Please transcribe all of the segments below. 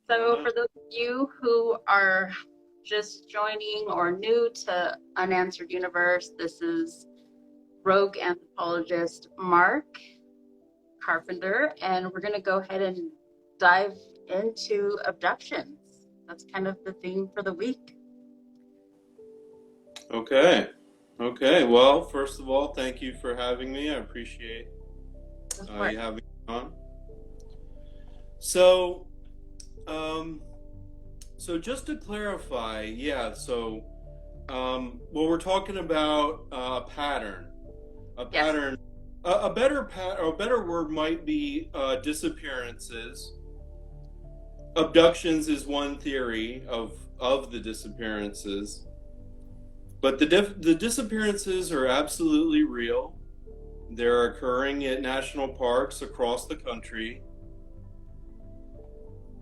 So, for those of you who are just joining or new to Unanswered Universe, this is rogue anthropologist Mark Carpenter, and we're going to go ahead and dive into abductions. That's kind of the theme for the week. Okay. Okay. Well, first of all, thank you for having me. I appreciate you having me on. So, um, so just to clarify, yeah. Well, we're talking about a pattern. A Yes. pattern. A better word might be disappearances. Abductions is one theory of the disappearances. But the disappearances are absolutely real. They're occurring at national parks across the country.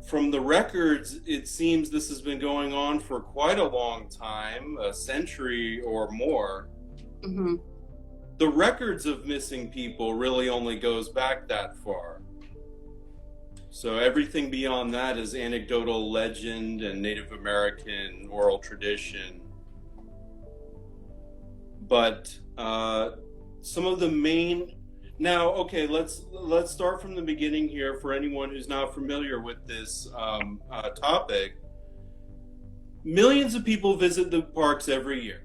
From the records, it seems this has been going on for quite a long time, a century or more. Mm-hmm. The records of missing people really only goes back that far. So everything beyond that is anecdotal legend and Native American oral tradition. But some of the main let's start from the beginning here for anyone who's not familiar with this topic. Millions of people visit the parks every year.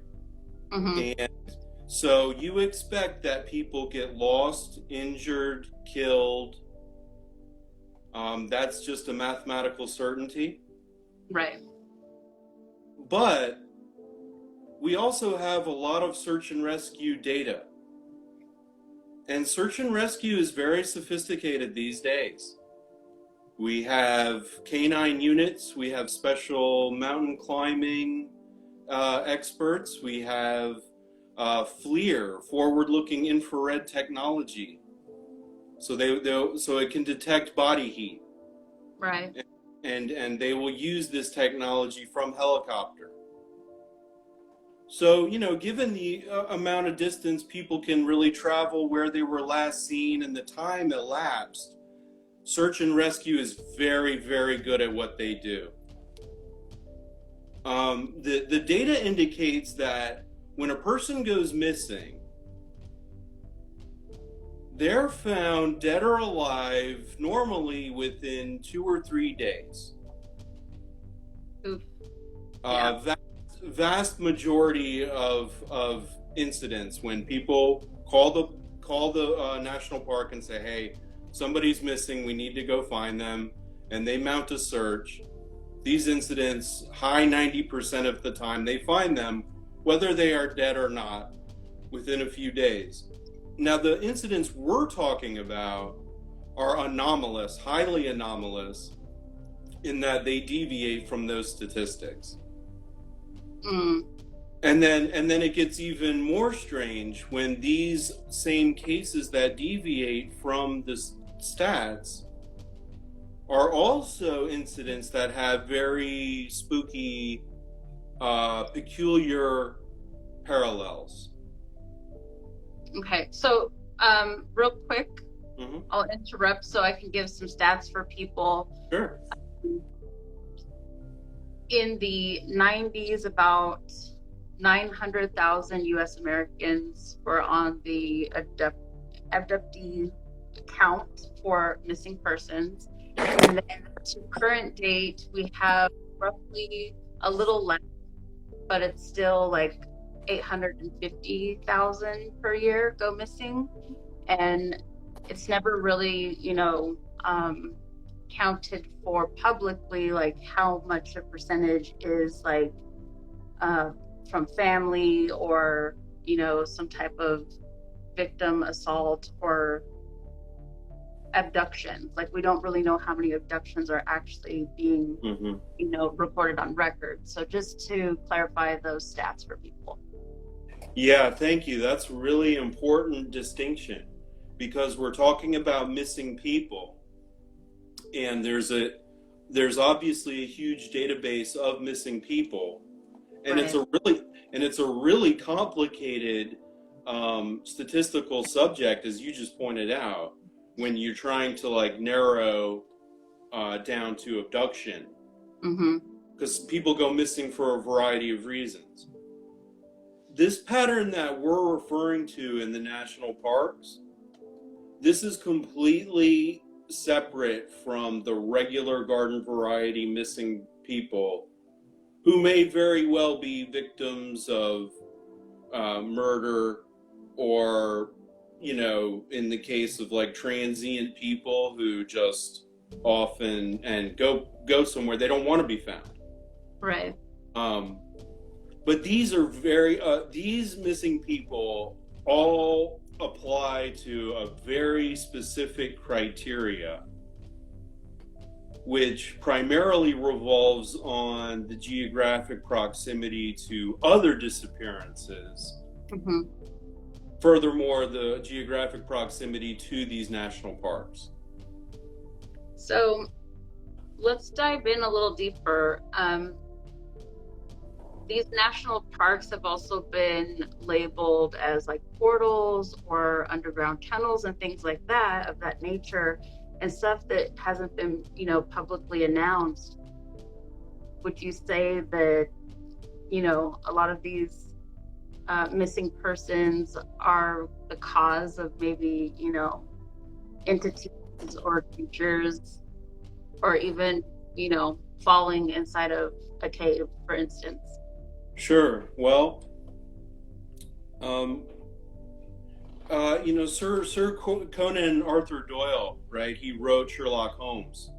Mm-hmm. And so you expect that people get lost, injured, killed. That's just a mathematical certainty. Right. But we also have a lot of search and rescue data. And search and rescue is very sophisticated these days. We have canine units, we have special mountain climbing experts, we have FLIR, forward-looking infrared technology. So so it can detect body heat. Right. And they will use this technology from helicopter. So, given the amount of distance people can really travel where they were last seen and the time elapsed, search and rescue is very, very good at what they do. The data indicates that when a person goes missing, they're found dead or alive normally within 2 or 3 days. Oof. Yeah. Vast majority of incidents when people call the national park and say, "Hey, somebody's missing. We need to go find them," and they mount a search. These incidents, high 90% of the time, they find them, whether they are dead or not, within a few days. Now, the incidents we're talking about are anomalous, highly anomalous, in that they deviate from those statistics. Mm. And then it gets even more strange when these same cases that deviate from the stats are also incidents that have very spooky, peculiar parallels. Okay. So, real quick, Mm-hmm. I'll interrupt so I can give some stats for people. Sure. In the 90s, about 900,000 US Americans were on the abductee count for missing persons. And then to current date, we have roughly a little less, but it's still like 850,000 per year go missing. And it's never really, counted for publicly, like how much a percentage is like from family or some type of victim assault or abductions. Like we don't really know how many abductions are actually being reported on record. So just to clarify those stats for people. Yeah, thank you. That's really important distinction because we're talking about missing people. And there's obviously a huge database of missing people, and Right. it's a really complicated statistical subject, as you just pointed out, when you're trying to like narrow down to abduction, Mm-hmm. because people go missing for a variety of reasons. This pattern that we're referring to in the national parks, this is completely separate from the regular garden variety missing people who may very well be victims of murder, or, in the case of like transient people who just often and go somewhere they don't want to be found. Right. But these are these missing people all apply to a very specific criteria, which primarily revolves on the geographic proximity to other disappearances. Mm-hmm. Furthermore, the geographic proximity to these national parks. So let's dive in a little deeper. These national parks have also been labeled as like portals or underground tunnels and things like that, of that nature, and stuff that hasn't been, publicly announced. Would you say that, a lot of these missing persons are the cause of maybe, entities or creatures, or even, falling inside of a cave, for instance? Sure. Well, Sir Conan Arthur Doyle, right? He wrote Sherlock Holmes,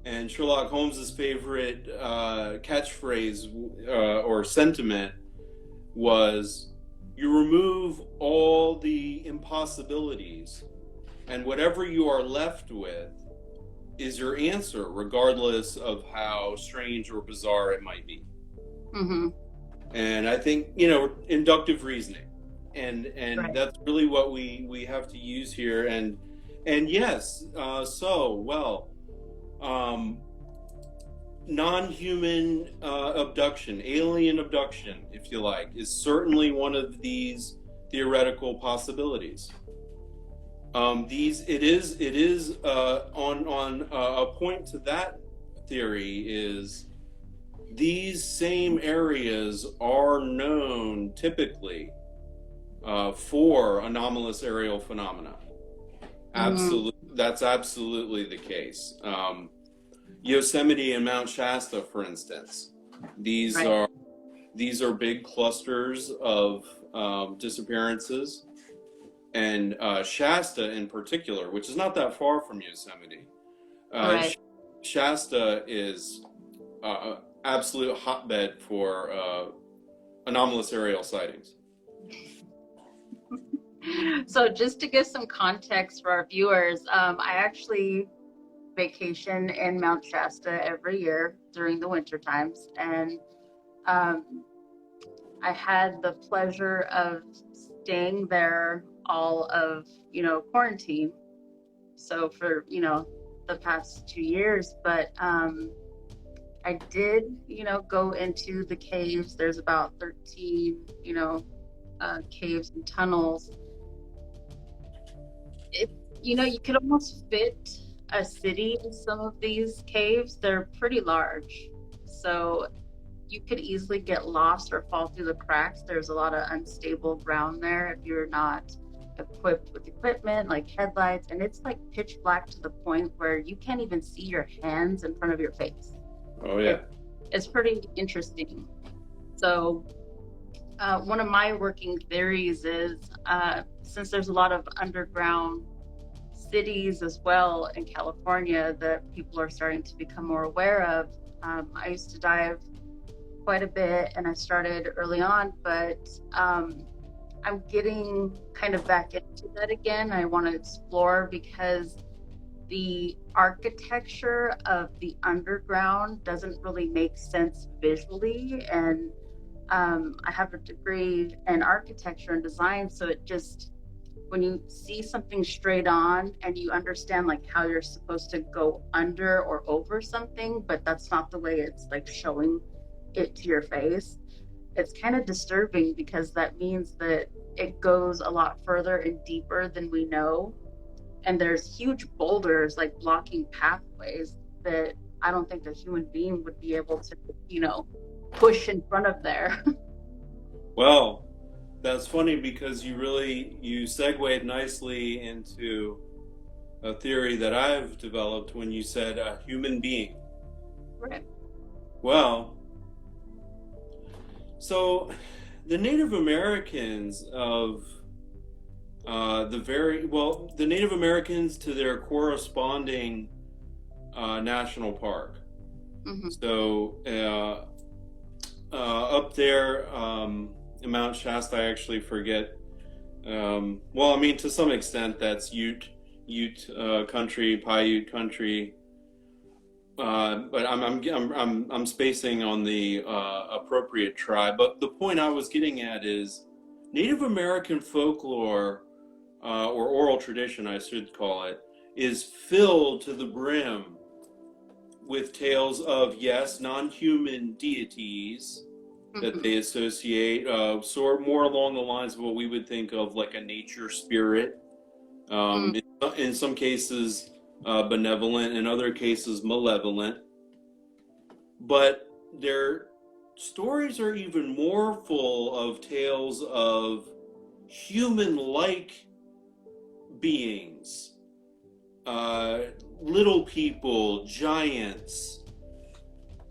and Sherlock Holmes's favorite catchphrase or sentiment was, "You remove all the impossibilities, and whatever you are left with is your answer, regardless of how strange or bizarre it might be." Mm-hmm. And I think, inductive reasoning, and Right. that's really what we have to use here. And yes, non-human abduction, alien abduction, if you like, is certainly one of these theoretical possibilities. It is on a point to that theory is, these same areas are known typically for anomalous aerial phenomena. That's absolutely the case. Yosemite and Mount Shasta, for instance, these Right. are big clusters of disappearances, and Shasta in particular, which is not that far from Yosemite. Right. Shasta is absolute hotbed for anomalous aerial sightings. So just to give some context for our viewers, I actually vacation in Mount Shasta every year during the winter times, and I had the pleasure of staying there all of quarantine. So for the past 2 years, but I did go into the caves. There's about 13 caves and tunnels. You could almost fit a city in some of these caves. They're pretty large, so you could easily get lost or fall through the cracks. There's a lot of unstable ground there if you're not equipped with equipment like headlights, and it's like pitch black to the point where you can't even see your hands in front of your face. Oh yeah. It's pretty interesting. So one of my working theories is, since there's a lot of underground cities as well in California that people are starting to become more aware of, I used to dive quite a bit, and I started early on, but I'm getting kind of back into that again. I want to explore, because the architecture of the underground doesn't really make sense visually, and I have a degree in architecture and design, so it just, when you see something straight on and you understand like how you're supposed to go under or over something, but that's not the way it's like showing it to your face, it's kind of disturbing, because that means that it goes a lot further and deeper than we know. And there's huge boulders like blocking ways that I don't think a human being would be able to, push in front of there. Well, that's funny because you segued nicely into a theory that I've developed when you said a human being. Right. Well, so the Native Americans of the Native Americans to their corresponding national park. Mm-hmm. So up there in Mount Shasta, I actually forget. Well, I mean, to some extent, that's Ute country, Paiute country. But I'm spacing on the appropriate tribe. But the point I was getting at is Native American folklore, or oral tradition, I should call it, is filled to the brim with tales of, yes, non-human deities that they associate, sort more along the lines of what we would think of like a nature spirit. In some cases, benevolent, in other cases, malevolent. But their stories are even more full of tales of human-like beings, little people, giants.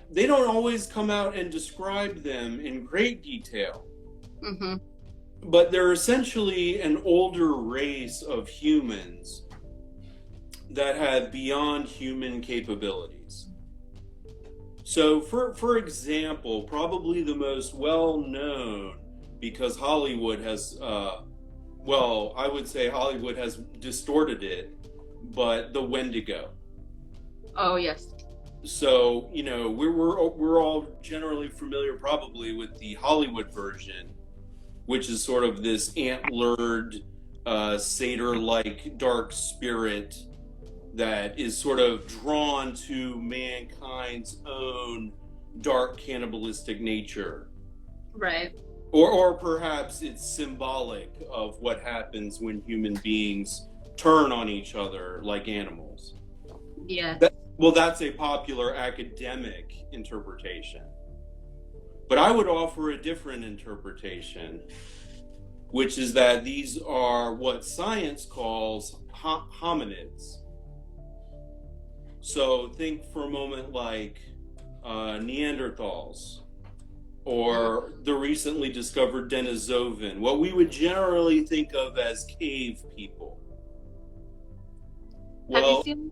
They don't always come out and describe them in great detail. But they're essentially an older race of humans that have beyond human capabilities. So, for example, probably the most well-known, because Hollywood has, I would say Hollywood has distorted it, but the Wendigo. Oh, yes. So, we're all generally familiar probably with the Hollywood version, which is sort of this antlered, satyr-like dark spirit that is sort of drawn to mankind's own dark cannibalistic nature. Right. Or perhaps it's symbolic of what happens when human beings turn on each other like animals. Yeah. That's a popular academic interpretation. But I would offer a different interpretation, which is that these are what science calls hominids. So think for a moment like Neanderthals, or the recently discovered Denisovan, what we would generally think of as cave people. Well, have you seen?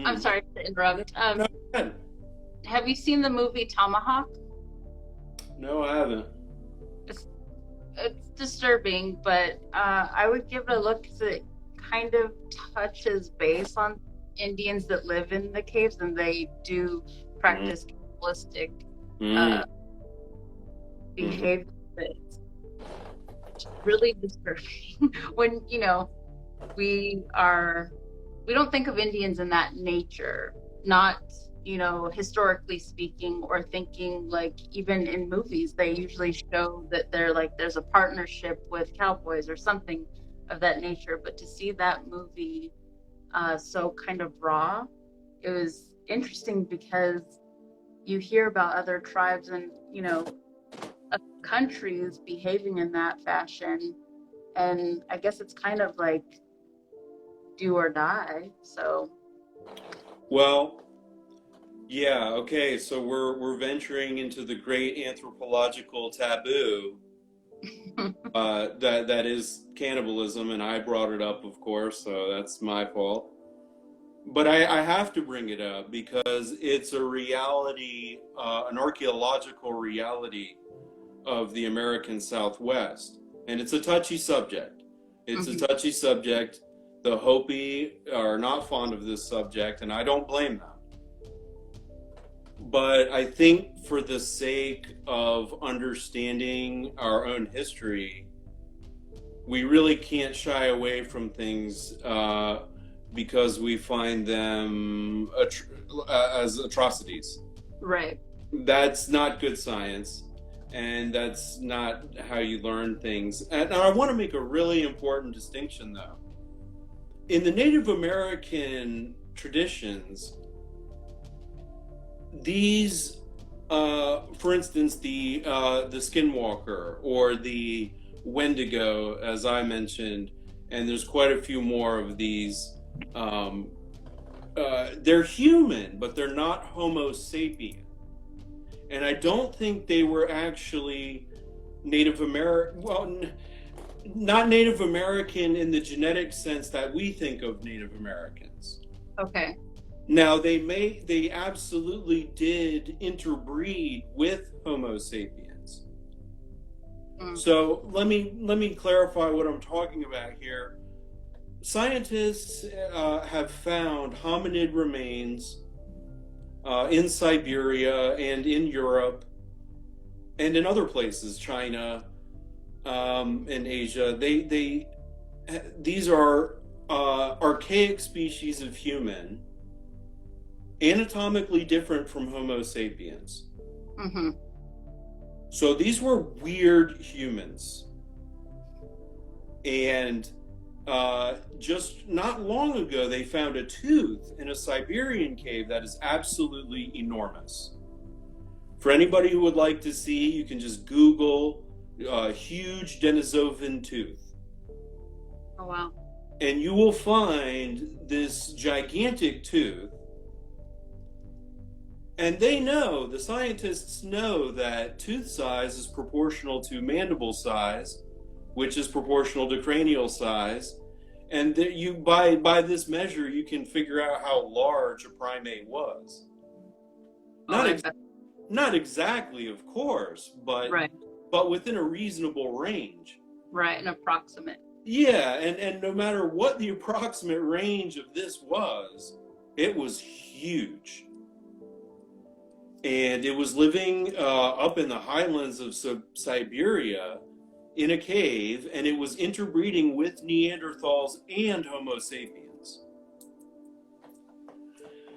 I'm sorry to interrupt. No, go ahead. Have you seen the movie Tomahawk? No, I haven't. It's disturbing, but I would give it a look because it kind of touches base on Indians that live in the caves, and they do practice cannibalistic behavior. It's really disturbing when we don't think of Indians in that nature, not historically speaking, or thinking like even in movies they usually show that they're like there's a partnership with cowboys or something of that nature. But to see that movie so kind of raw, it was interesting because you hear about other tribes and countries behaving in that fashion, and I guess it's kind of like do or die. So well, yeah, okay, so we're venturing into the great anthropological taboo that is cannibalism, and I brought it up, of course, so that's my fault. But I have to bring it up because it's a reality, an archaeological reality of the American Southwest, and it's a touchy subject. It's a touchy subject. The Hopi are not fond of this subject, and I don't blame them. But I think for the sake of understanding our own history, we really can't shy away from things because we find them as atrocities. Right. That's not good science, and that's not how you learn things. And I want to make a really important distinction, though. In the Native American traditions, these, for instance, the Skinwalker or the Wendigo, as I mentioned, and there's quite a few more of these. They're human, but they're not Homo sapien. And I don't think they were actually Native American. Well, not Native American in the genetic sense that we think of Native Americans. Okay. Now they absolutely did interbreed with Homo sapiens. So let me clarify what I'm talking about here. Scientists have found hominid remains in Siberia and in Europe and in other places, China and Asia. These are archaic species of human, anatomically different from Homo sapiens. Mm-hmm. So these were weird humans. And just not long ago, they found a tooth in a Siberian cave that is absolutely enormous. For anybody who would like to see, you can just Google huge Denisovan tooth. Oh, wow. And you will find this gigantic tooth. And the scientists know that tooth size is proportional to mandible size, which is proportional to cranial size. And that by this measure, you can figure out how large a primate was. Not exactly, of course, but right. But within a reasonable range. Right, an approximate. Yeah, and no matter what the approximate range of this was, it was huge. And it was living up in the highlands of Siberia in a cave, and it was interbreeding with Neanderthals and Homo sapiens.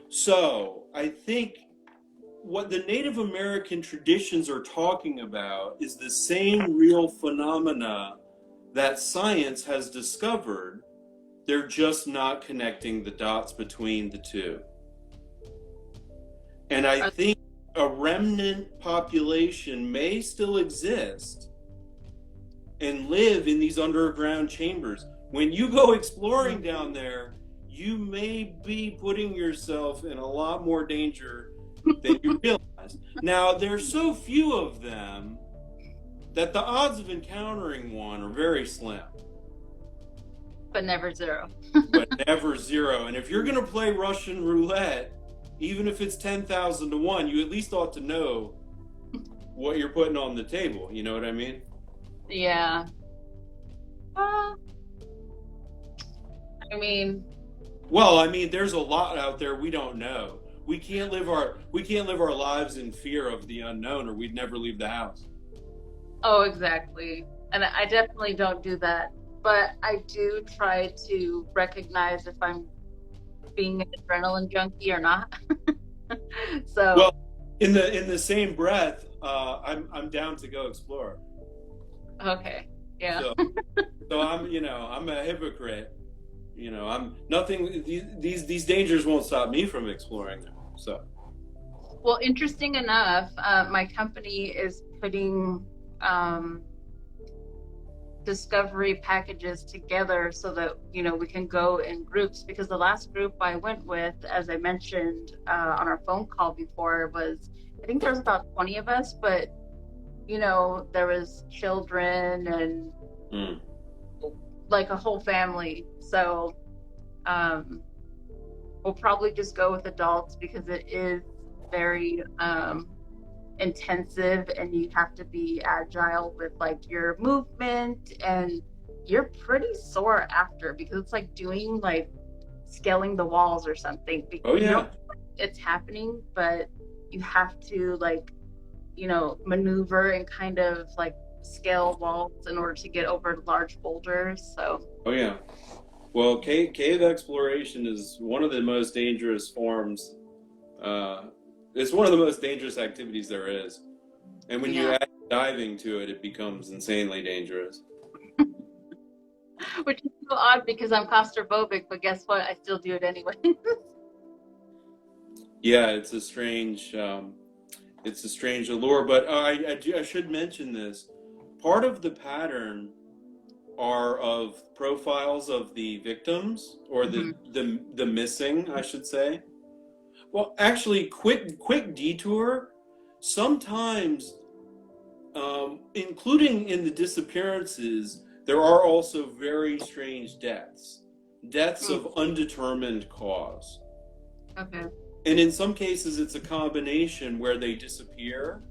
So I think what the Native American traditions are talking about is the same real phenomena that science has discovered. They're just not connecting the dots between the two. And I think a remnant population may still exist and live in these underground chambers. When you go exploring down there, you may be putting yourself in a lot more danger than you realize. Now, there's so few of them that the odds of encountering one are very slim. But never zero. But never zero. And if you're going to play Russian roulette, even if it's 10,000 to 1, you at least ought to know what you're putting on the table. You know what I mean? Yeah. Well, I mean, there's a lot out there we don't know. We can't live our lives in fear of the unknown, or we'd never leave the house. Oh, exactly. And I definitely don't do that. But I do try to recognize if I'm being an adrenaline junkie or not. So. Well, in the same breath, I'm down to go explore. Okay. Yeah. So I'm a hypocrite. I'm nothing. These dangers won't stop me from exploring them. So. Well, interesting enough, my company is putting discovery packages together so that we can go in groups, because the last group I went with, as I mentioned on our phone call before, I think there was about 20 of us, but there was children and like a whole family. So we'll probably just go with adults, because it is very intensive, and you have to be agile with like your movement, and you're pretty sore after, because it's like doing like scaling the walls or something. Oh yeah. It's happening, but you have to like maneuver and kind of like scale walls in order to get over large boulders. So. Oh yeah. Well, cave exploration is one of the most dangerous forms. It's one of the most dangerous activities there is. And when you add diving to it, it becomes insanely dangerous. Which is so odd, because I'm claustrophobic, but guess what? I still do it anyway. Yeah, it's a strange allure. But I should mention this. Part of the pattern are of profiles of the victims or Hmm. the missing, I should say. Well, actually, quick detour. Sometimes, including in the disappearances, there are also very strange deaths Mm. of undetermined cause. Okay. And in some cases, it's a combination where they disappear,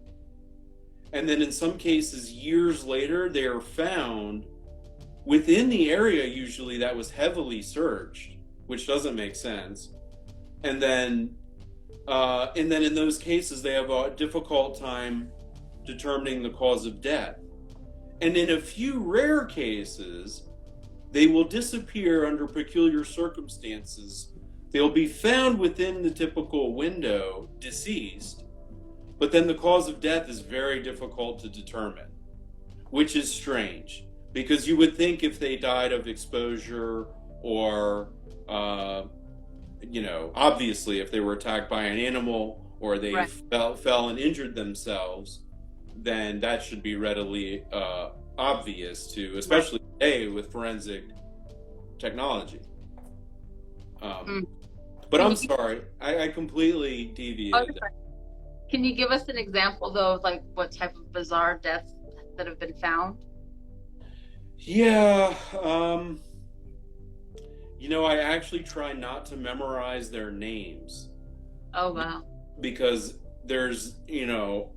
and then in some cases, years later, they are found within the area usually that was heavily searched, which doesn't make sense. And then, in those cases, they have a difficult time determining the cause of death. And in a few rare cases, they will disappear under peculiar circumstances. They'll be found within the typical window, deceased, but then the cause of death is very difficult to determine, which is strange because you would think if they died of exposure or, obviously if they were attacked by an animal or they Right. fell and injured themselves, then that should be readily obvious to, Right. especially today with forensic technology. Mm. But Can I'm you sorry, I completely oh, deviated. sorry. Can you give us an example though of like what type of bizarre deaths that have been found? Yeah, I actually try not to memorize their names Oh wow. because there's,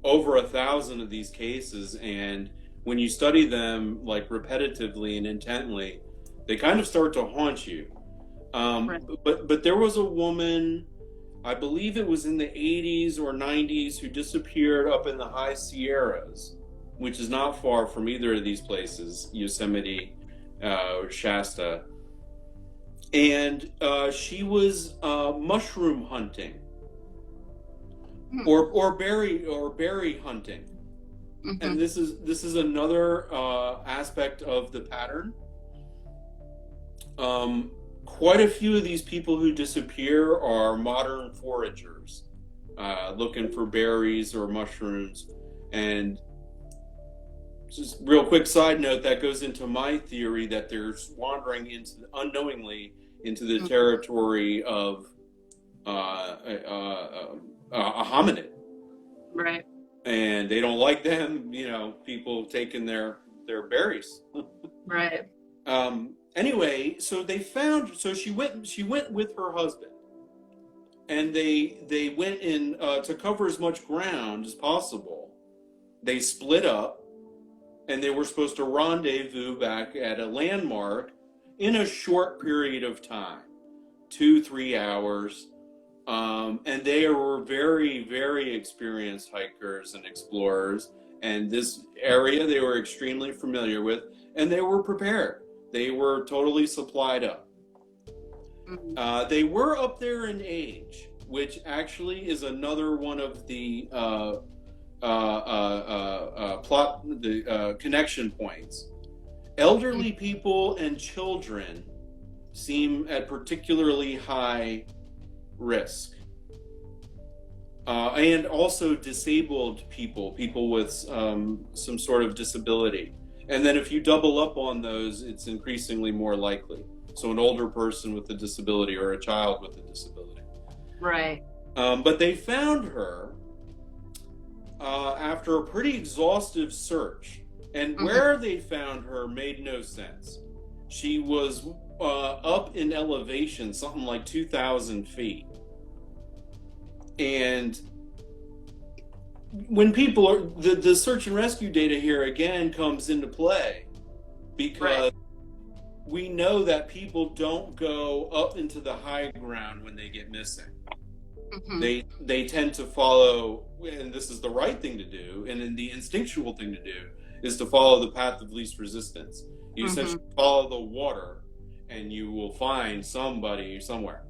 over 1,000 of these cases, and when you study them like repetitively and intently, they kind of start to haunt you. Right. But there was a woman, I believe it was in the 80s or 90s, who disappeared up in the high Sierras, which is not far from either of these places, Yosemite, or Shasta. And she was mushroom hunting Mm. or berry hunting. Hmm. And this is another aspect of the pattern. Quite a few of these people who disappear are modern foragers, looking for berries or mushrooms. And just real quick side note, that goes into my theory that they're wandering unknowingly into the territory of a hominid, Right. and they don't like them, people taking their berries. Right. Anyway, so she went with her husband, and they went in to cover as much ground as possible. They split up, and they were supposed to rendezvous back at a landmark in a short period of time, 2-3 hours. And they were very, very experienced hikers and explorers, and this area they were extremely familiar with, and they were prepared. They were totally supplied up. Mhm. They were up there in age, which actually is another one of the connection points. Elderly people and children seem at particularly high risk. And also disabled people with some sort of disability. And then if you double up on those, it's increasingly more likely. So an older person with a disability or a child with a disability. Right. But they found her after a pretty exhaustive search. And Hmm. where they found her made no sense. She was up in elevation, something like 2,000 feet. And when people are, the search and rescue data here again comes into play because Right. we know that people don't go up into the high ground when they get missing. Hmm. They tend to follow, and this is the right thing to do, and then the instinctual thing to do is to follow the path of least resistance. You essentially follow the water, and you will find somebody somewhere.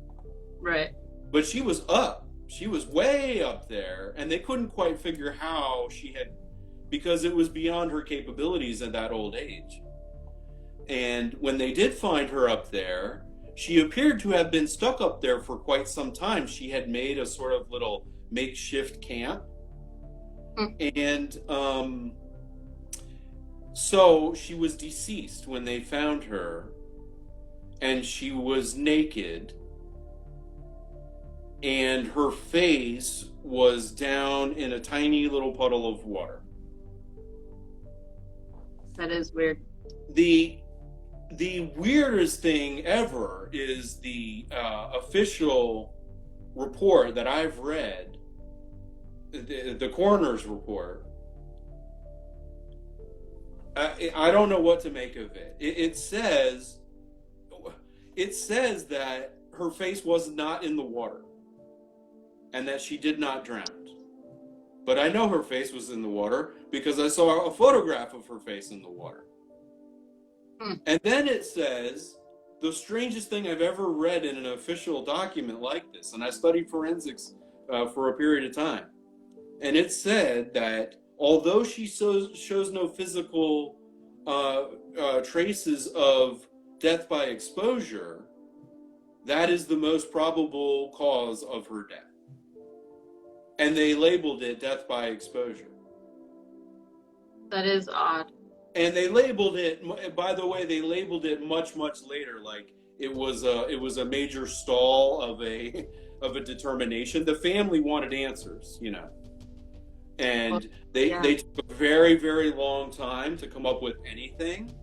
Right. But she was up. She was way up there, and they couldn't quite figure how she had, because it was beyond her capabilities at that old age. And when they did find her up there, she appeared to have been stuck up there for quite some time. She had made a sort of little makeshift camp. And so she was deceased when they found her, and she was naked, and her face was down in a tiny little puddle of water. That is weird. The weirdest thing ever is the official report that I've read, the coroner's report. I don't know what to make of it. It says that her face was not in the water and that she did not drown. But I know her face was in the water because I saw a photograph of her face in the water. And then it says, the strangest thing I've ever read in an official document like this, and I studied forensics for a period of time, and it said that although she shows no physical traces of death by exposure, that is the most probable cause of her death. And they labeled it death by exposure. That is odd. And they labeled it, by the way, they labeled it much, much later, like it was a major stall of a determination. The family wanted answers, you know. And they took a very, very long time to come up with anything.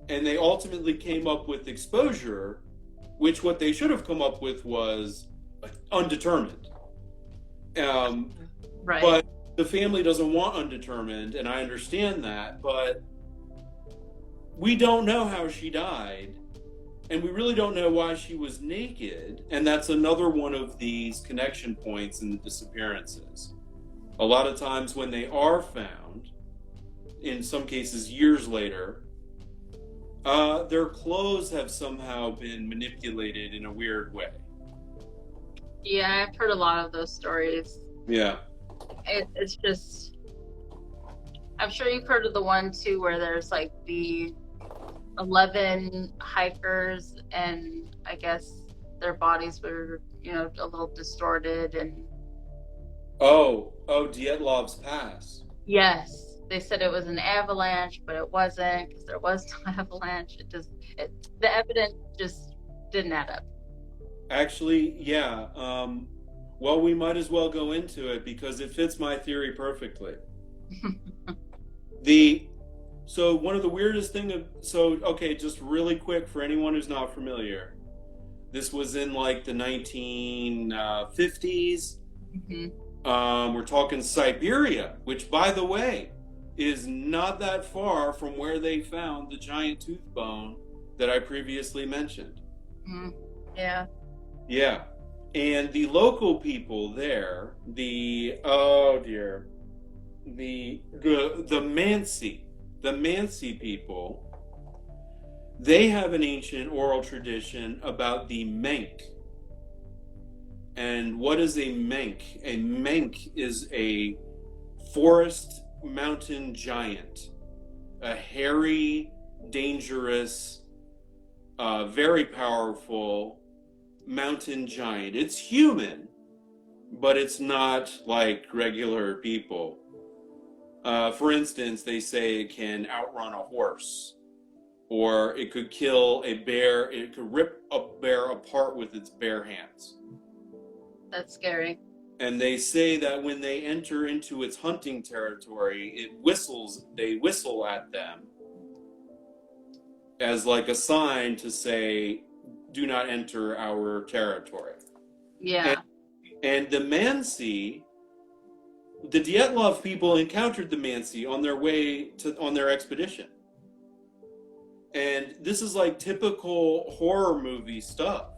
And they ultimately came up with exposure, which what they should have come up with was undetermined. Right. But the family doesn't want undetermined, and I understand that, but we don't know how she died, and we really don't know why she was naked, and that's another one of these connection points in the disappearances. A lot of times when they are found, in some cases years later, their clothes have somehow been manipulated in a weird way. Yeah, I've heard a lot of those stories. Yeah. It's just, I'm sure you've heard of the one too where there's like the 11 hikers, and I guess their bodies were, you know, a little distorted and. Oh, Dietlov's Pass. Yes, they said it was an avalanche, but it wasn't because there was no avalanche. The evidence just didn't add up. Actually, yeah. Well, we might as well go into it because it fits my theory perfectly. So one of the weirdest okay, just really quick for anyone who's not familiar, this was in like the 1950s. We're talking Siberia, which, by the way, is not that far from where they found the giant tooth bone that I previously mentioned. Yeah. Yeah. And the local people there, the Mansi people, they have an ancient oral tradition about the Menk. And what is a Menk? A Menk is a forest mountain giant, a hairy, dangerous, very powerful mountain giant. It's human, but it's not like regular people. For instance, they say it can outrun a horse, or it could kill a bear. It could rip a bear apart with its bare hands. That's scary. And they say that when they enter into its hunting territory, they whistle at them as like a sign to say, do not enter our territory. Yeah. And the Mansi, the Dietlov people encountered the Mansi on their way on their expedition. And this is like typical horror movie stuff.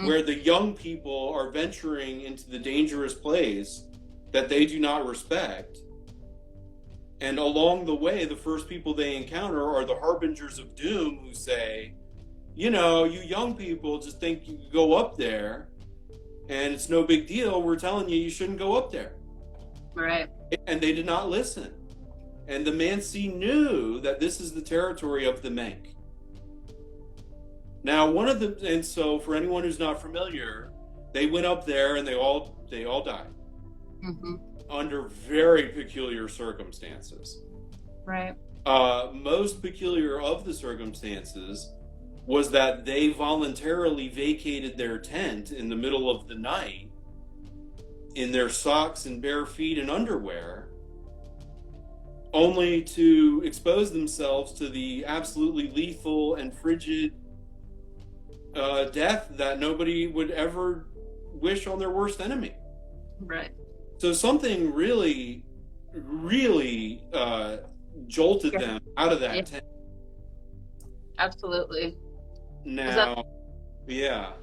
Where the young people are venturing into the dangerous place that they do not respect. And along the way, the first people they encounter are the harbingers of doom who say, you know, you young people just think you can go up there and it's no big deal. We're telling you, you shouldn't go up there. Right. And they did not listen. And the Mansi knew that this is the territory of the Menk. Now, and so for anyone who's not familiar, they went up there and they all died Mm-hmm. under very peculiar circumstances. Right. Most peculiar of the circumstances was that they voluntarily vacated their tent in the middle of the night in their socks and bare feet and underwear, only to expose themselves to the absolutely lethal and frigid death that nobody would ever wish on their worst enemy. Right. So something really, really jolted them out of that tent. Absolutely. Now, yeah.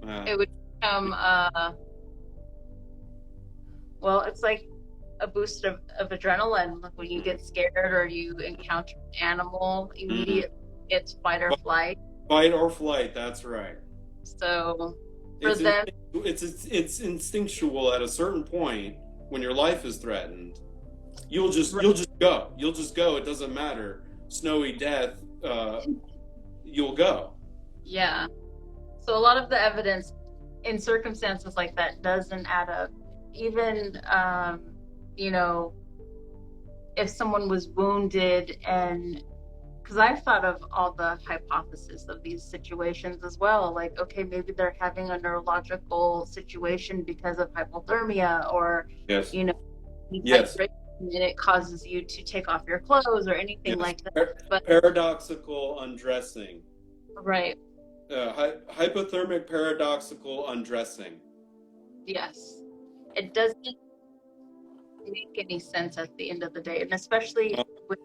It would become, well, it's like a boost of adrenaline. Like when you get scared or you encounter an animal, immediately it's fight or flight. Fight or flight, that's right. So for them, it's instinctual at a certain point when your life is threatened. You'll just go. You'll just go. It doesn't matter. Snowy death, you'll go. Yeah. So a lot of the evidence in circumstances like that doesn't add up. Even, if someone was wounded, and because I've thought of all the hypotheses of these situations as well. Like, okay, maybe they're having a neurological situation because of hypothermia, or, yes. Yes. And it causes you to take off your clothes or anything like that. But paradoxical undressing. Right. Hypothermic paradoxical undressing. Yes. It doesn't make any sense at the end of the day, and especially with,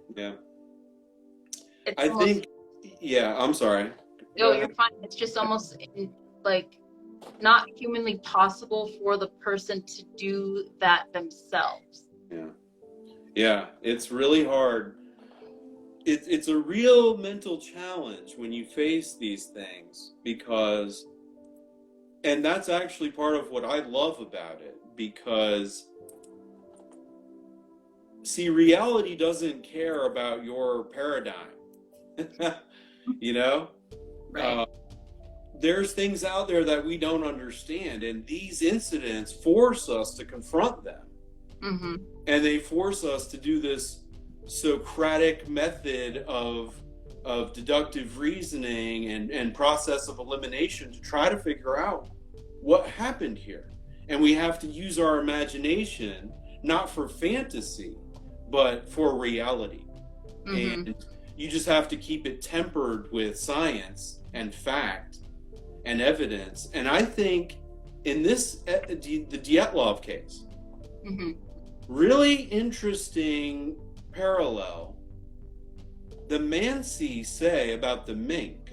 I'm sorry. No, you're fine. It's just almost like not humanly possible for the person to do that themselves. Yeah, it's really hard. It's a real mental challenge when you face these things, and that's actually part of what I love about it, because see, reality doesn't care about your paradigm. Right. There's things out there that we don't understand, and these incidents force us to confront them. Mm-hmm. And they force us to do this Socratic method of deductive reasoning and process of elimination to try to figure out what happened here. And we have to use our imagination, not for fantasy, but for reality. Mm-hmm. And you just have to keep it tempered with science and fact and evidence. And I think in this, the Dyatlov case, mm-hmm. really interesting parallel. The Mansi say about the mink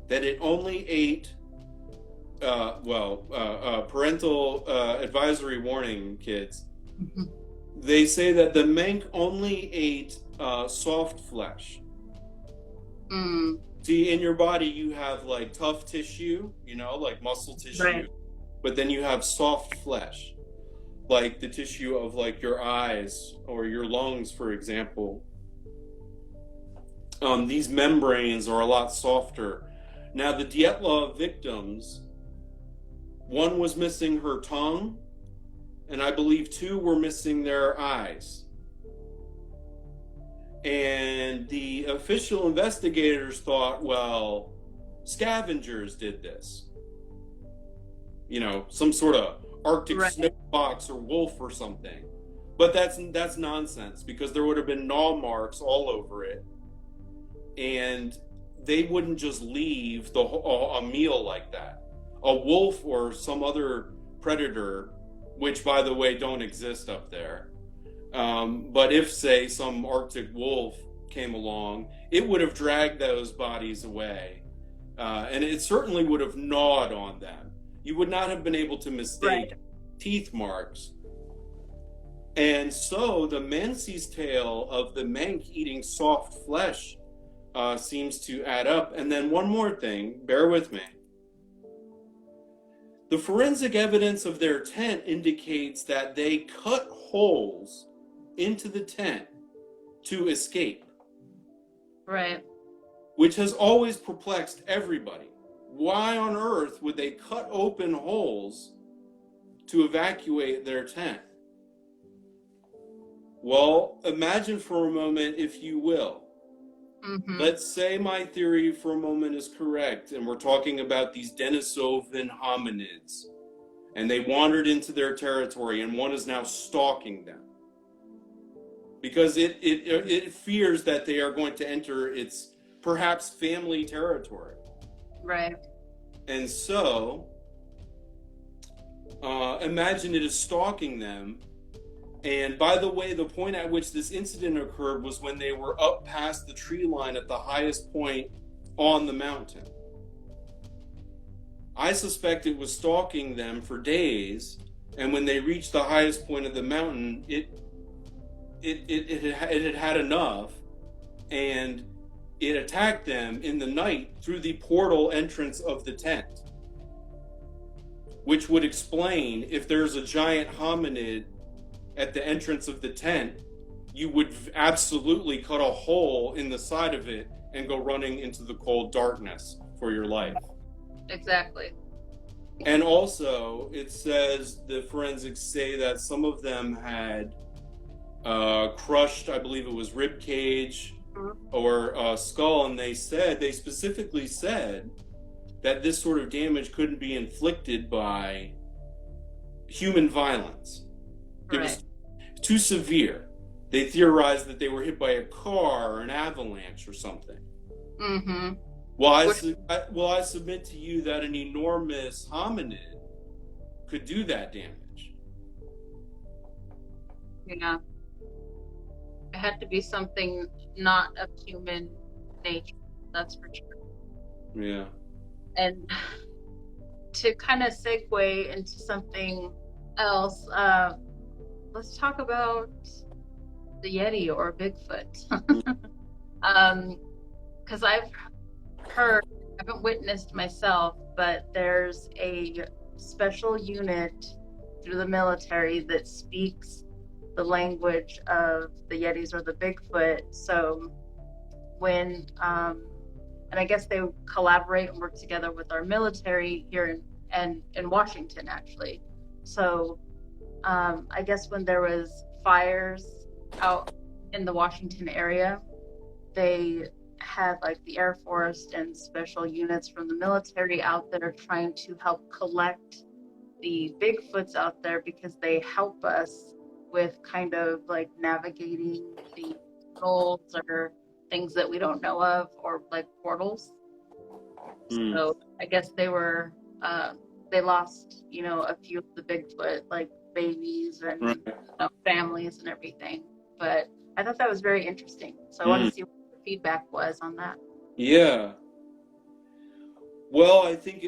that it only ate, parental advisory warning, kids. Mm-hmm. They say that the mink only ate soft flesh. Mm. See, in your body you have like tough tissue, like muscle tissue, right. But then you have soft flesh, like the tissue of like your eyes or your lungs, for example. These membranes are a lot softer. Now, the Dyatlov victims, one was missing her tongue, and I believe 2 were missing their eyes. And the official investigators thought, well, scavengers did this. Some sort of Arctic snow fox or wolf or something. But that's nonsense, because there would have been gnaw marks all over it. And they wouldn't just leave a meal like that. A wolf or some other predator, which, by the way, don't exist up there. But if, say, some Arctic wolf came along, it would have dragged those bodies away. And it certainly would have gnawed on them. You would not have been able to mistake teeth marks. And so the Mansi's tale of the mink eating soft flesh seems to add up. And then one more thing, bear with me. The forensic evidence of their tent indicates that they cut holes into the tent to escape. Right. which has always perplexed everybody. Why on earth would they cut open holes to evacuate their tent? Well, imagine for a moment, if you will. Mm-hmm. Let's say my theory for a moment is correct, and we're talking about these Denisovan hominids, and they wandered into their territory, and one is now stalking them because it fears that they are going to enter its perhaps family territory. Right. And so, imagine it is stalking them. And by the way, the point at which this incident occurred was when they were up past the tree line at the highest point on the mountain. I suspect it was stalking them for days, and when they reached the highest point of the mountain, it had had enough, and it attacked them in the night through the portal entrance of the tent, which would explain, if there's a giant hominid at the entrance of the tent, you would absolutely cut a hole in the side of it and go running into the cold darkness for your life. Exactly. And also, it says, the forensics say that some of them had crushed, I believe it was rib cage or skull, and they specifically said that this sort of damage couldn't be inflicted by human violence. It was too severe. They theorized that they were hit by a car or an avalanche or something. Mm-hmm. Well, I submit to you that an enormous hominid could do that damage. Yeah. It had to be something not of human nature, that's for sure. Yeah. And to kind of segue into something else, let's talk about the Yeti or Bigfoot. Because I've heard, I haven't witnessed myself, but there's a special unit through the military that speaks the language of the Yetis or the Bigfoot. So when, and I guess they collaborate and work together with our military here in Washington, actually. So I guess when there was fires out in the Washington area, they had like the Air Force and special units from the military out there trying to help collect the Bigfoots out there, because they help us with kind of like navigating the tunnels or things that we don't know of, or like portals. So I guess they were they lost, a few of the Bigfoot, like babies and families and everything. But I thought that was very interesting. So I want to see what the feedback was on that. Yeah. Well, I think,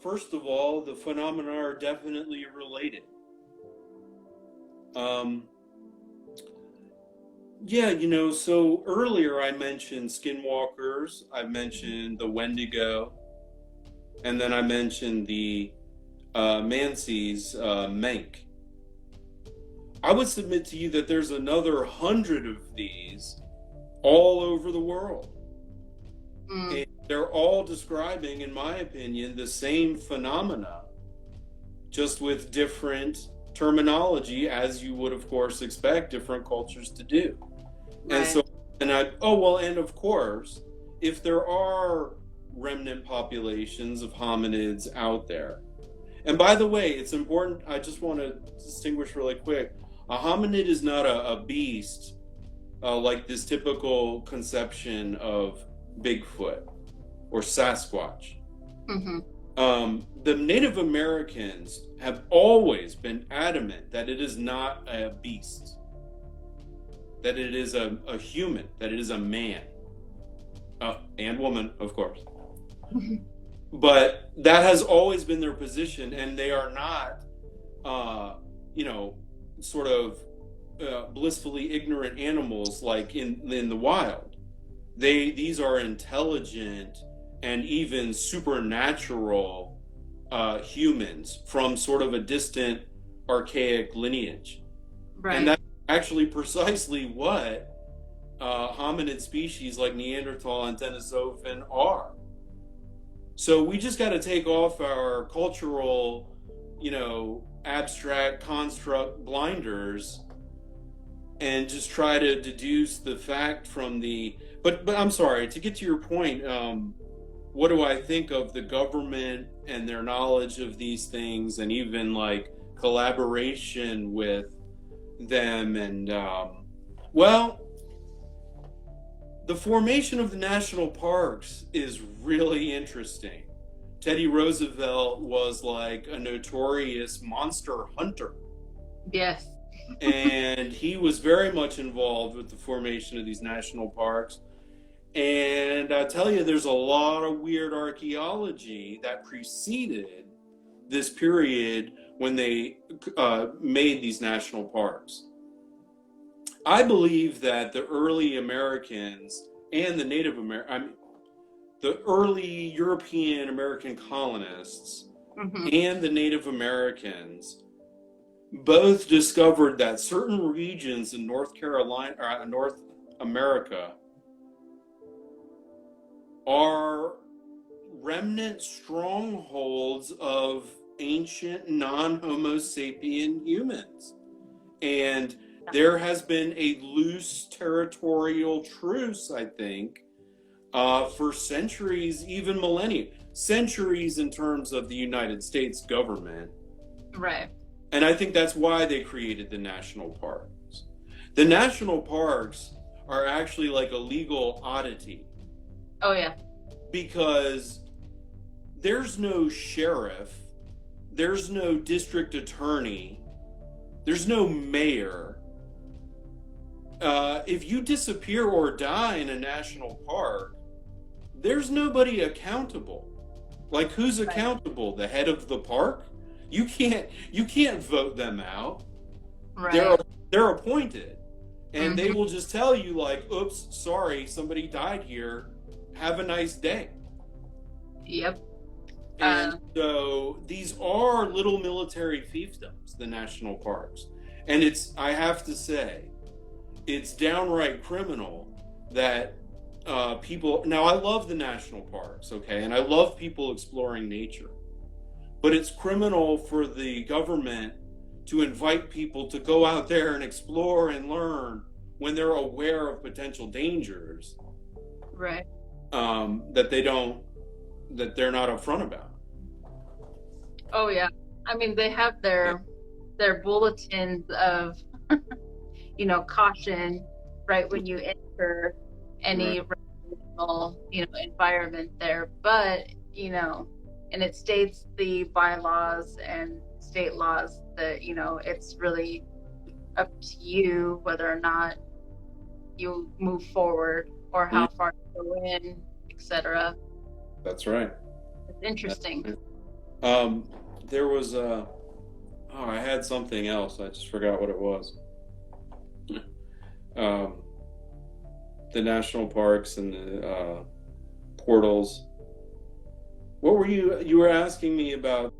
first of all, the phenomena are definitely related. Yeah, so earlier I mentioned skinwalkers, I mentioned the Wendigo, and then I mentioned the Mancy's Mank. I would submit to you that there's another 100 of these all over the world. And they're all describing, in my opinion, the same phenomena, just with different terminology, as you would, of course, expect different cultures to do. Right. And of course, if there are remnant populations of hominids out there, and by the way, it's important, I just want to distinguish really quick, a hominid is not a beast like this typical conception of Bigfoot or Sasquatch. The Native Americans have always been adamant that it is not a beast, that it is a human, that it is a man, and woman, of course. But that has always been their position, and they are not, sort of blissfully ignorant animals like in the wild. These are intelligent and even supernatural humans from sort of a distant archaic lineage. Right. And that's actually precisely what hominid species like Neanderthal and Denisovan are. So we just got to take off our cultural, abstract construct blinders and just try to deduce the fact from the. But I'm sorry, to get to your point. What do I think of the government and their knowledge of these things, and even like collaboration with them? And well, the formation of the national parks is really interesting. Teddy Roosevelt was like a notorious monster hunter. Yes. And he was very much involved with the formation of these national parks. And I tell you, there's a lot of weird archaeology that preceded this period when they made these national parks. I believe that the early Americans and the the early European American colonists and the Native Americans both discovered that certain regions in North America are remnant strongholds of ancient non-Homo sapien humans. And there has been a loose territorial truce, I think, for centuries, even millennia. Centuries in terms of the United States government. Right. And I think that's why they created the national parks. The national parks are actually like a legal oddity. Oh, yeah. Because there's no sheriff, there's no district attorney, there's no mayor. If you disappear or die in a national park, there's nobody accountable. Like, who's accountable? The head of the park? You can't vote them out. Right. They're appointed. And they will just tell you, like, oops, sorry, somebody died here. Have a nice day. Yep. And so these are little military fiefdoms, the national parks. And I have to say, it's downright criminal that people. Now, I love the national parks, okay? And I love people exploring nature. But it's criminal for the government to invite people to go out there and explore and learn when they're aware of potential dangers. Right. That they're not upfront about. Oh, yeah. I mean, they have their bulletins of, caution right when you enter any recreational, environment there. But, and it states the bylaws and state laws that, it's really up to you whether or not you move forward or how far to go in, etc. That's right. It's interesting. There was I had something else. I just forgot what it was. The national parks and the portals. What were you were asking me about?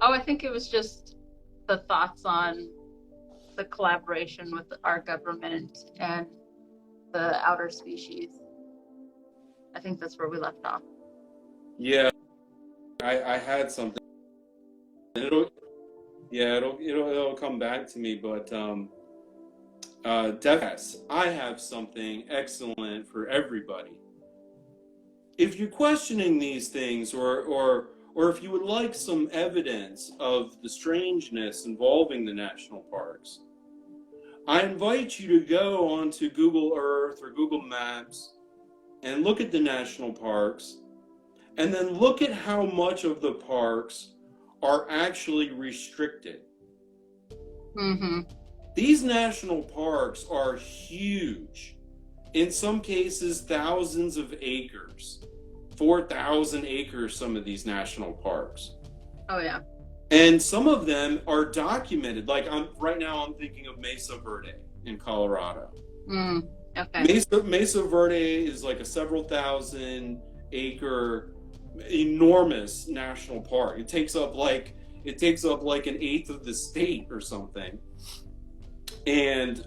I think it was just the thoughts on the collaboration with our government and the outer species. I think that's where we left off. Yeah, I had something. It'll come back to me, but yes, I have something excellent for everybody. If you're questioning these things, or if you would like some evidence of the strangeness involving the national parks, I invite you to go onto Google Earth or Google Maps and look at the national parks, and then look at how much of the parks are actually restricted. These national parks are huge. In some cases, thousands of acres. 4,000 acres, some of these national parks. Oh, yeah. And some of them are documented. Like, right now I'm thinking of Mesa Verde in Colorado. Okay. Mesa Verde is like a several thousand acre, enormous national park. It takes up like It takes up like an eighth of the state or something. And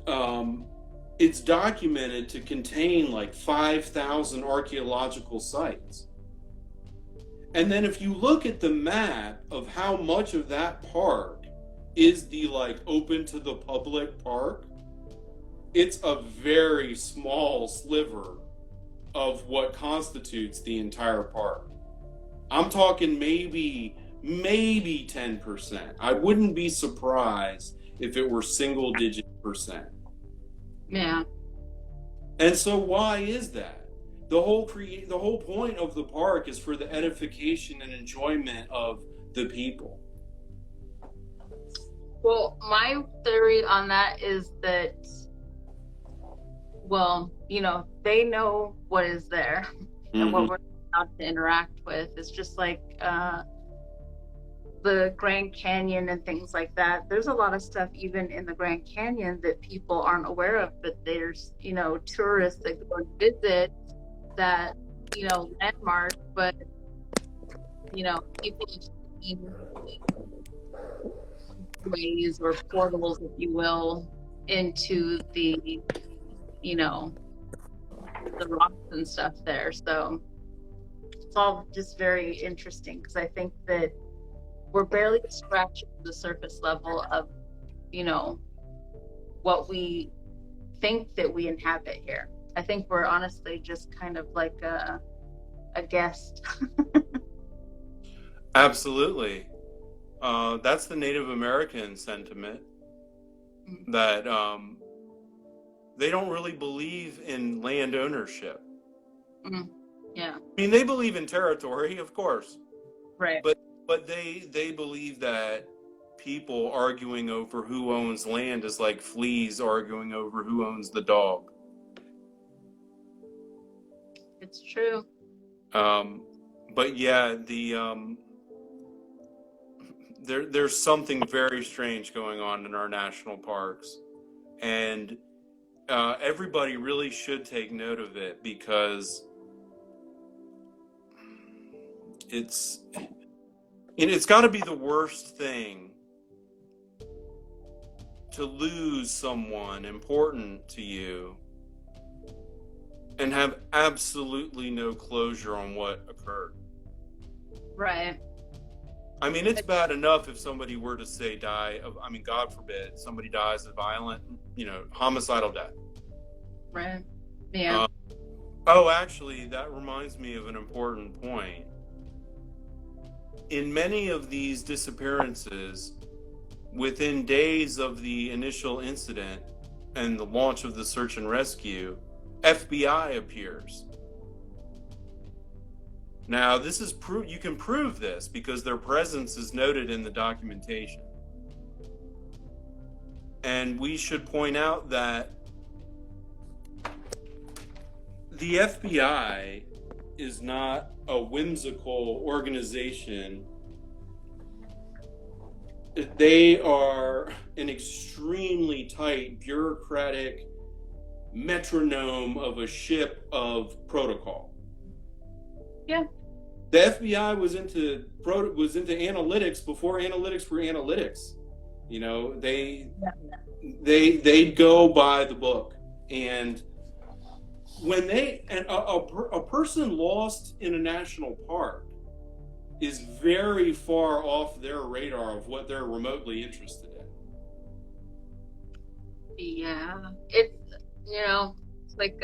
it's documented to contain like 5,000 archaeological sites. And then if you look at the map of how much of that park is the like open to the public park, it's a very small sliver of what constitutes the entire park. I'm talking maybe 10%. I wouldn't be surprised if it were single digit percent. Yeah. And so why is that? The whole point of the park is for the edification and enjoyment of the people. Well, my theory on that is that, well, you know, they know what is there and what we're allowed to interact with. It's just like the Grand Canyon and things like that. There's a lot of stuff even in the Grand Canyon that people aren't aware of, but there's, you know, tourists that go and visit that, you know, landmark, but, you know, people have seen ways or portals, if you will, into the, you know, the rocks and stuff there. So it's all just very interesting, because I think that we're barely scratching the surface level of, you know, what we think that we inhabit here. I think we're honestly just kind of like a guest. Absolutely. That's the Native American sentiment, that they don't really believe in land ownership. Yeah. I mean, they believe in territory, of course. Right. But they believe that people arguing over who owns land is like fleas arguing over who owns the dog. It's true. But yeah, there's something very strange going on in our national parks, and everybody really should take note of it, because it's got to be the worst thing to lose someone important to you and have absolutely no closure on what occurred. Right. I mean, it's bad enough if somebody were to say God forbid, somebody dies of violent, you know, homicidal death. Right. Yeah. Actually, that reminds me of an important point. In many of these disappearances, within days of the initial incident and the launch of the search and rescue, FBI appears. Now, this is you can prove this because their presence is noted in the documentation. And we should point out that the FBI is not a whimsical organization. They are an extremely tight, bureaucratic metronome of a ship of protocol. Yeah. The FBI was into analytics before analytics were analytics. You know, they go by the book, and when a person lost in a national park is very far off their radar of what they're remotely interested in. Yeah, it's, you know, it's like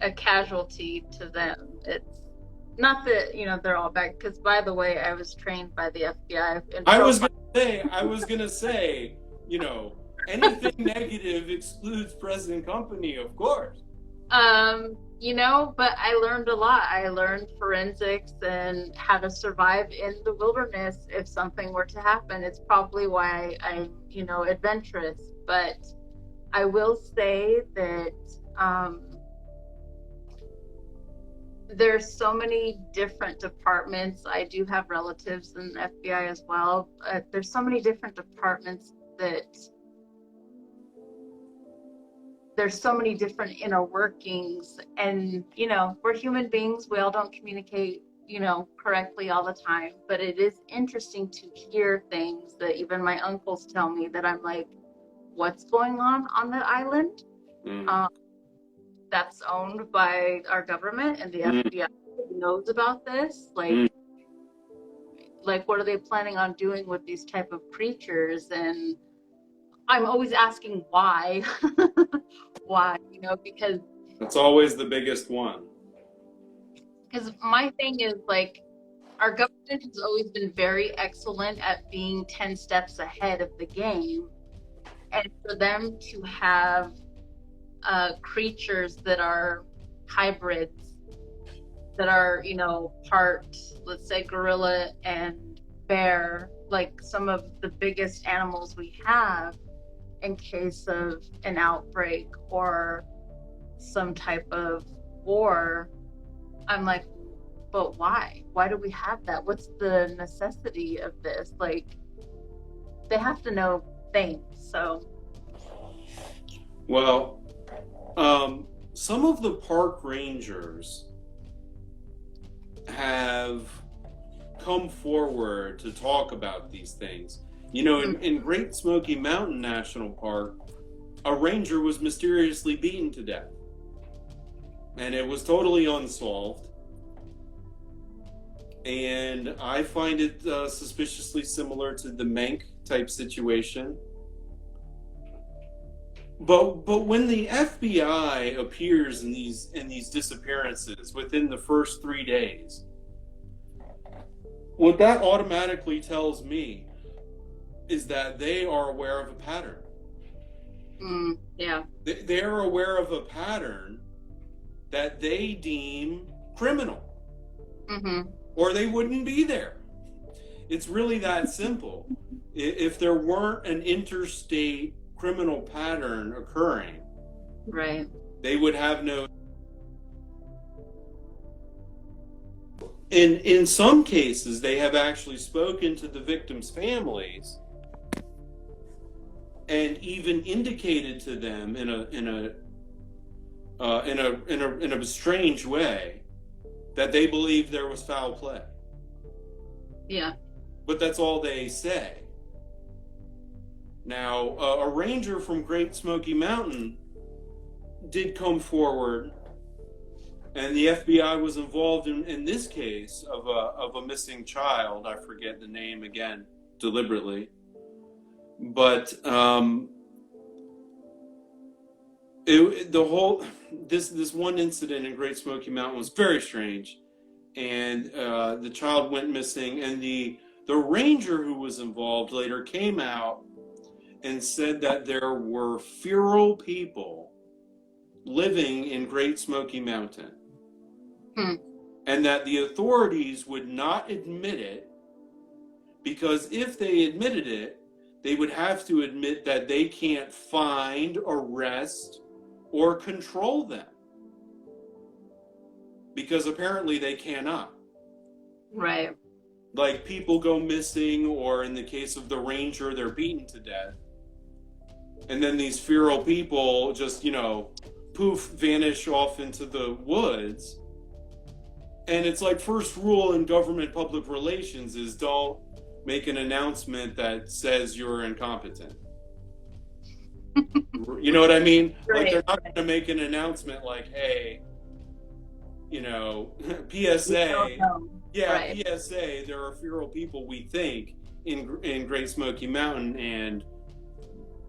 a casualty to them. It's not that, you know, they're all bad, because by the way, I was trained by the FBI. I was gonna say, you know, anything negative excludes present company, of course. You know, but I learned a lot. I learned forensics and how to survive in the wilderness if something were to happen. It's probably why I'm, you know, adventurous. But I will say that there's so many different departments. I do have relatives in the FBI as well. There's so many different departments that there's so many different inner workings, and, you know, we're human beings. We all don't communicate correctly all the time, but it is interesting to hear things that even my uncles tell me that I'm like, what's going on the island? Mm. That's owned by our government, and the FBI knows about this. Like what are they planning on doing with these type of creatures? And I'm always asking why. Why, because It's always the biggest one. my thing is like our government has always been very excellent at being 10 steps ahead of the game, and for them to have creatures that are hybrids, that are part, let's say, gorilla and bear, like some of the biggest animals we have, in case of an outbreak or some type of war. I'm like, but why? Why do we have that? What's the necessity of this? Like, they have to know things. So, well, some of the park rangers have come forward to talk about these things. In Great Smoky Mountain National Park, a ranger was mysteriously beaten to death. And it was totally unsolved. And I find it suspiciously similar to the Mank type situation. But when the FBI appears in these disappearances within the first 3 days, what that automatically tells me is that they are aware of a pattern. Yeah. They're aware of a pattern that they deem criminal. Or they wouldn't be there. It's really that simple. If there weren't an interstate criminal pattern occurring, right, they would have no. In some cases, they have actually spoken to the victims' families and even indicated to them in a strange way that they believe there was foul play. Yeah. But that's all they say. Now, a ranger from Great Smoky Mountain did come forward, and the FBI was involved in this case of a missing child. I forget the name again, deliberately. But this one incident in Great Smoky Mountain was very strange, and the child went missing, and the ranger who was involved later came out and said that there were feral people living in Great Smoky Mountain, and that the authorities would not admit it, because if they admitted it, they would have to admit that they can't find, arrest, or control them, because apparently they cannot. Right. Like, people go missing, or in the case of the ranger, they're beaten to death, and then these feral people just, poof, vanish off into the woods. And it's like, first rule in government public relations is don't make an announcement that says you're incompetent. You know what I mean? Right. Like, they're not going to make an announcement like, hey, PSA. Yeah, right. PSA, there are feral people, we think, in Great Smoky Mountain, and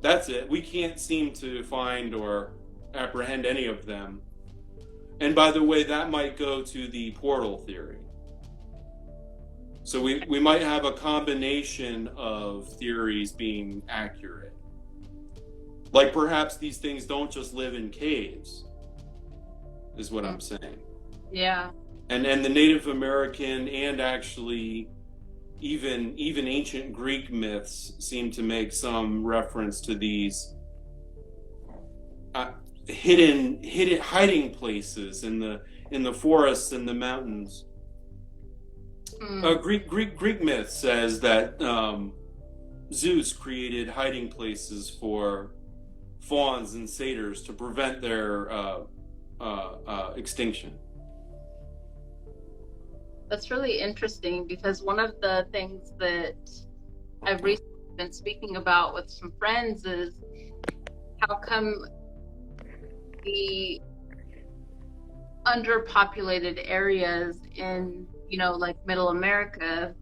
that's it. We can't seem to find or apprehend any of them. And by the way, that might go to the portal theory. So we might have a combination of theories being accurate. Like, perhaps these things don't just live in caves, is what I'm saying. Yeah. And the Native American and actually even ancient Greek myths seem to make some reference to these hidden hiding places in the forests and the mountains. Greek myth says that Zeus created hiding places for fawns and satyrs to prevent their extinction. That's really interesting because one of the things that I've recently been speaking about with some friends is how come the underpopulated areas in, like middle America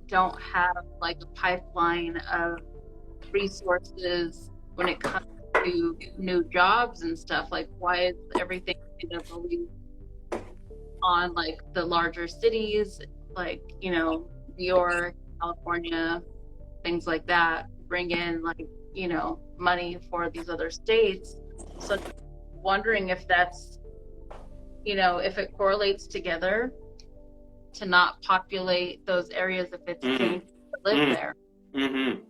don't have like a pipeline of resources when it comes to new jobs and stuff. Like, why is everything kind of always on like the larger cities, like, New York, California, things like that, bring in like, money for these other states. So wondering if that's, if it correlates together to not populate those areas if it's dangerous to live there. Mm-hmm.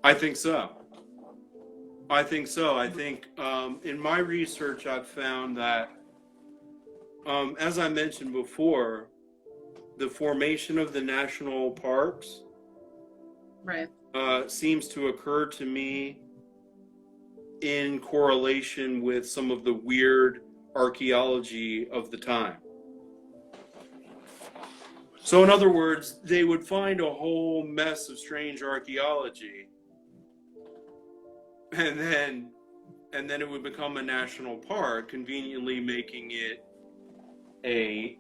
I think so. I think in my research, I've found that, as I mentioned before, the formation of the national parks Right. Seems to occur to me in correlation with some of the weird archaeology of the time. So in other words, they would find a whole mess of strange archaeology, and then it would become a national park, conveniently making it a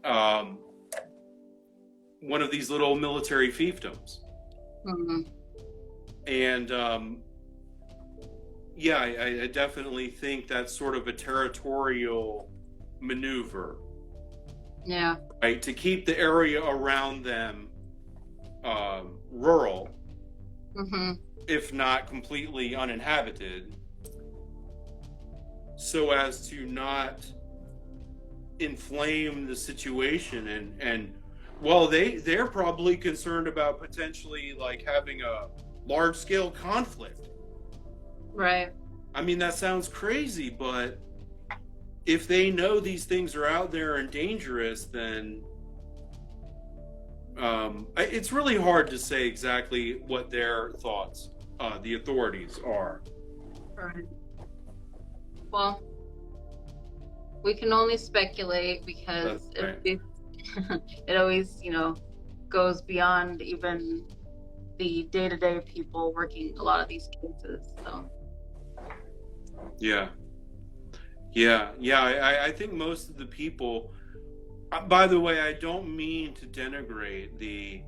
one of these little military fiefdoms. Mm-hmm. And yeah, I definitely think that's sort of a territorial maneuver. Yeah. Right, to keep the area around them rural, Mm-hmm. if not completely uninhabited, so as to not inflame the situation. And well, they're probably concerned about potentially like having a large-scale conflict. Right. I mean, that sounds crazy, but if they know these things are out there and dangerous, then it's really hard to say exactly what their thoughts, the authorities, are. Right. Well, we can only speculate because right. it always, goes beyond even the day-to-day people working a lot of these cases. So. Yeah. I think most of the people. By the way, I don't mean to denigrate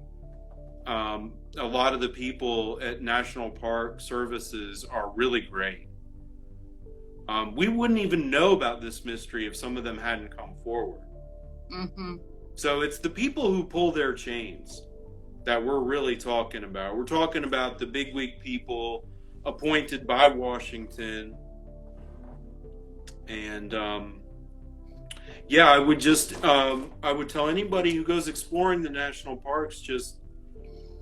a lot of the people at National Park Services are really great. We wouldn't even know about this mystery if some of them hadn't come forward. Mm-hmm. So it's the people who pull their chains that we're really talking about. We're talking about the bigwig people appointed by Washington. And yeah, I would tell anybody who goes exploring the national parks, just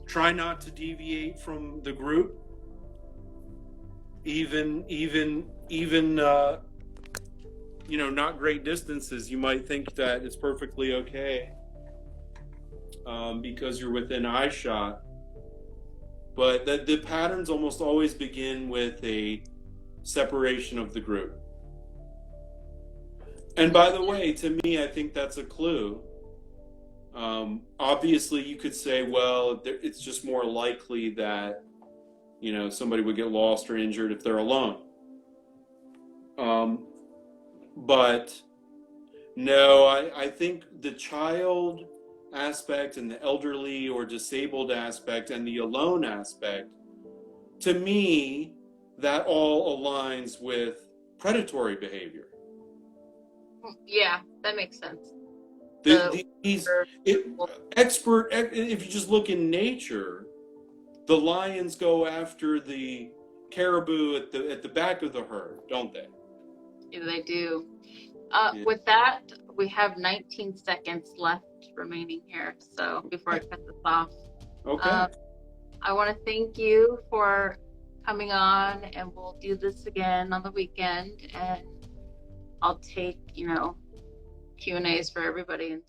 try not to deviate from the group. Even not great distances. You might think that it's perfectly okay because you're within eye shot. But the patterns almost always begin with a separation of the group. And by the way, to me, I think that's a clue. Obviously, you could say, well, it's just more likely that, somebody would get lost or injured if they're alone. But no, I think the child aspect and the elderly or disabled aspect and the alone aspect, to me, that all aligns with predatory behavior. Yeah, that makes sense. If you just look in nature, the lions go after the caribou at the back of the herd, don't they? Yeah, they do. Yeah. With that, we have 19 seconds left remaining here. So before I cut this off, Okay. I want to thank you for coming on, and we'll do this again on the weekend. And I'll take, Q&As for everybody and